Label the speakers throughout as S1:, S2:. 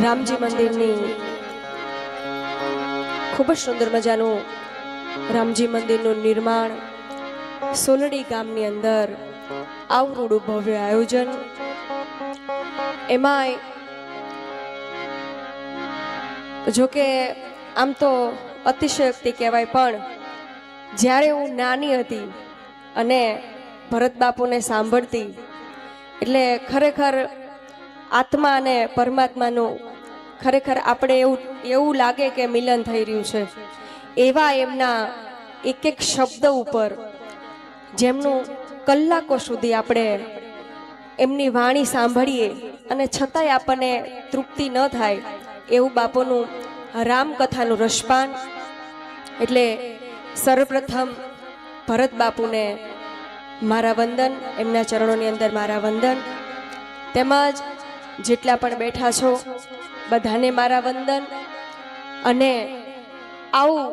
S1: રામજી મંદિરની ખૂબ જ સુંદર મજાનું રામજી મંદિરનું નિર્માણ સોલડી ગામની અંદર આવરૂડું ભવ્ય આયોજન, એમાંય જોકે આમ તો અતિશયોક્તિ કહેવાય, પણ જ્યારે હું નાની હતી અને ભરત બાપુને સાંભળતી એટલે ખરેખર આત્મા અને પરમાત્માનું ખરેખર આપણે એવું લાગે કે મિલન થઈ રહ્યું છે. એવા એમના એક એક શબ્દ ઉપર જેમનું કલાકો સુધી આપણે એમની વાણી સાંભળીએ અને છતાંય આપણને તૃપ્તિ ન થાય એવું બાપુનું રામકથાનું રસપાન. એટલે સર્વપ્રથમ ભરત બાપુને મારા વંદન, એમના ચરણોની અંદર મારા વંદન, તેમજ જેટલા પણ બેઠા છો બધાને મારા વંદન. અને આવું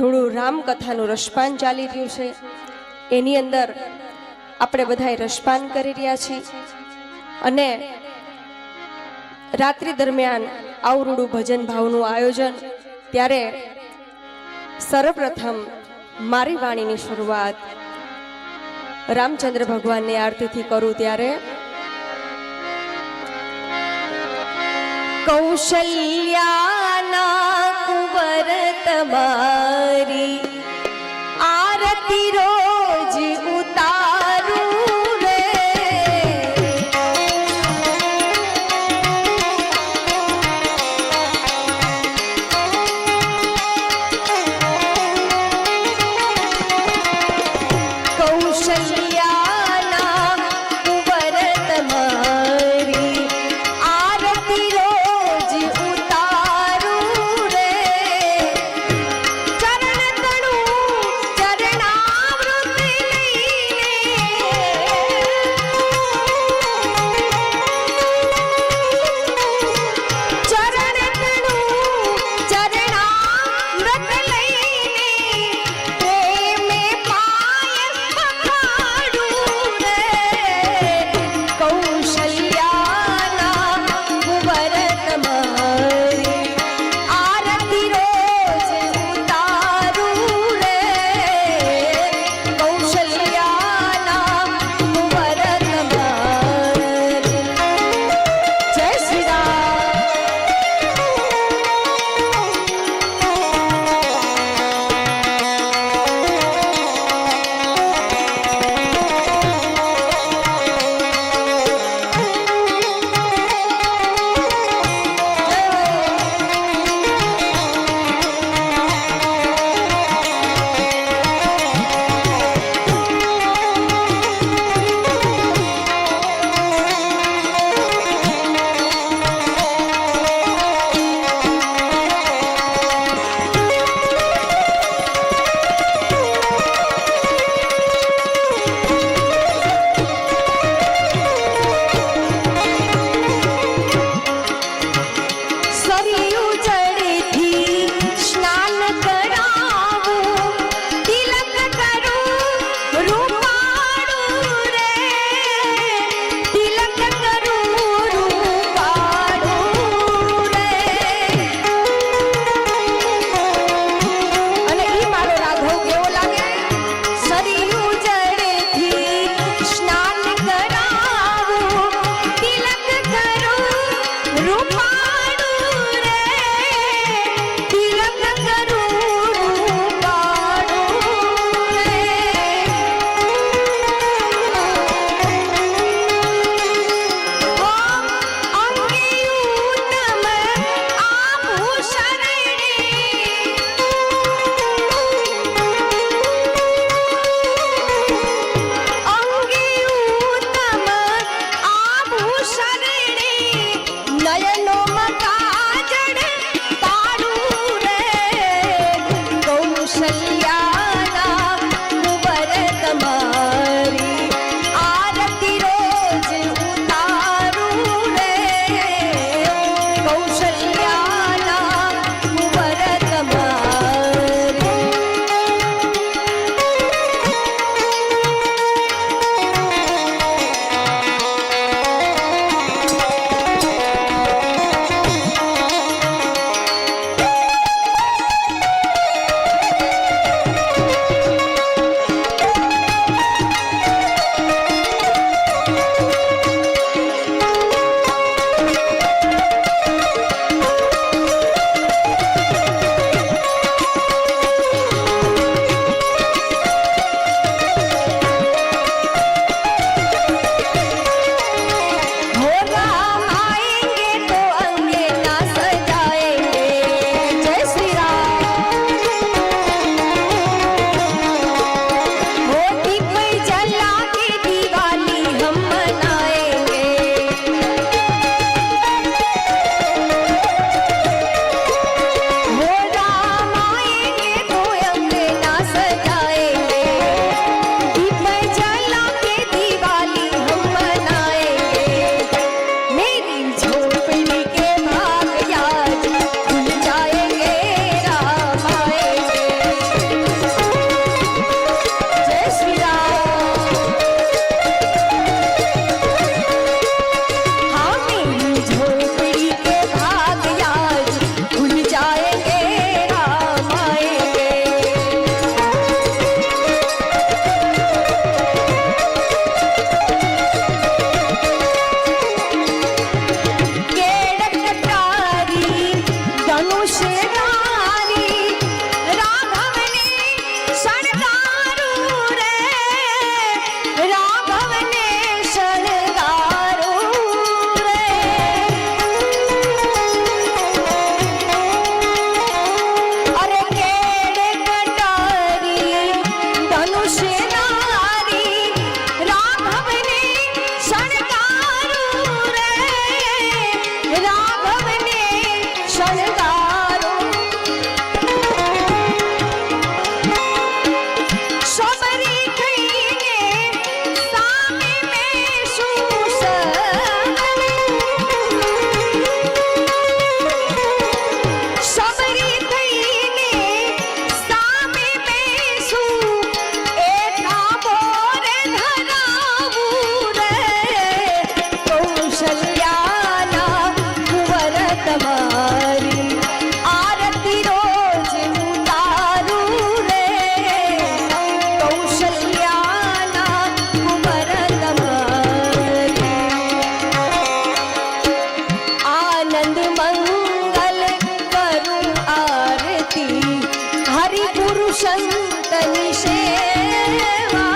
S1: રૂડું રામકથાનું રસપાન ચાલી રહ્યું છે, એની અંદર આપણે બધાએ રસપાન કરી રહ્યા છીએ. અને રાત્રિ દરમિયાન આવરૂડું ભજન ભાવનું આયોજન, ત્યારે સર્વપ્રથમ મારી વાણીની શરૂઆત રામચંદ્ર ભગવાનની આરતીથી કરું. ત્યારે કૌશલ્યાના કુંવર તમારી આરતી રોજ ઉતારું રે, કૌશલ્યાના કુંવર તમારી આરતી રોજ ઉતારું રે, ચરણ તણું ચરણામૃત લઈને, ચરણ તણું ચરણામૃત લઈને પ્રેમે પાય પખાડું રે, કૌશલ્યાના કુંવર તમારી આરતી રોજ ઉતારું રે, કૌશલ્યાના કુંવર તમારી. જય શ્રી રામ. સરયુ જળથી સ્નાન કરાવું, તિલક કરું રૂપાળું રે, તિલક કરું રૂપાળું રે. અને ઈ મારો રાઘવ કેવો લાગે? સરયુ જળથી સ્નાન કરાવું, તિલક કરું રૂપાળું રે, તિલક કરું રૂપાળું રે. અંગે ઉત્તમ આભૂષણ રે, અંગે ઉત્તમ આભૂષણ રે, નયનોમાં કાજળ પાડું રે, કૌશલ્યાના કુંવર તમારી આરતી રોજ ઉતારું રે, કૌશલ્યાના કુંવર તમારી. સંતની સેવા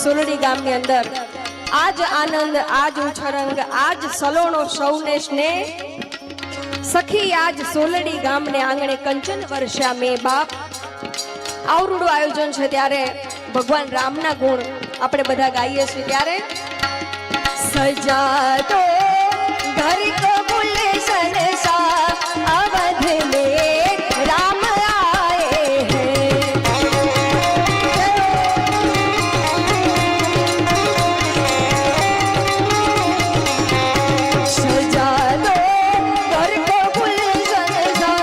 S1: સોલડી ગામની અંદર આજ આનંદ, આજ ઉછરંગ, આજ સલોણો સૌને સ્નેહ. સખી આજ સોલડી ગામને આંગણે કંચન વર્ષા મેં બાપ. આવરૂડું આયોજન છે ત્યારે ભગવાન રામના ગુણ આપણે બધા ગાઈએ છીએ ત્યારે સજા તો ઘર કો ગુલશન સા અવધ में राम आए हैं. सजा दो घर को गुलशन सा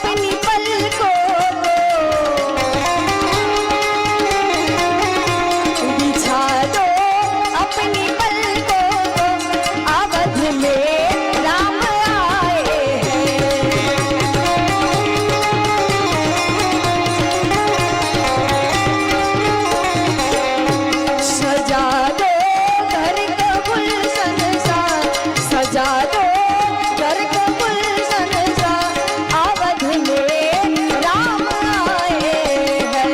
S1: अपनी पलकों को बिछा दो, अपनी पलकों को अवध में राम आए हैं। सजा दो घर का गुलशन सा, सजा दो घर का गुलशन सा, अवध में राम आए हैं।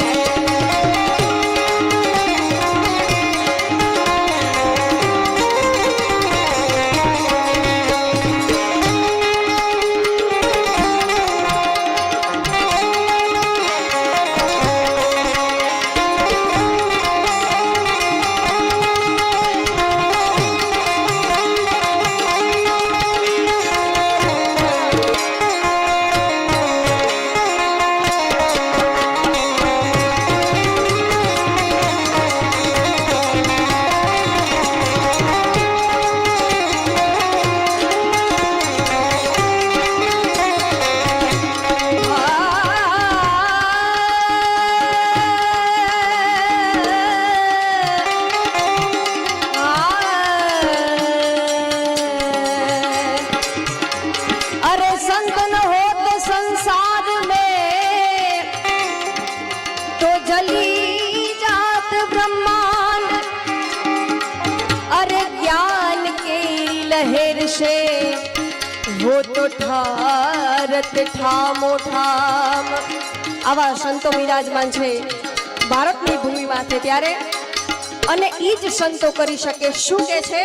S1: अरे संत न हो तो संसार में तो जली जात ब्रह्मांड। अरे ज्ञान की लहर से हो तो ठारत ठामो ठाम। આવા સંતો બિરાજમાન છે ભારતની ભૂમિ માથે ત્યારે, અને ઈ જ સંતો કરી શકે. શું કે છે?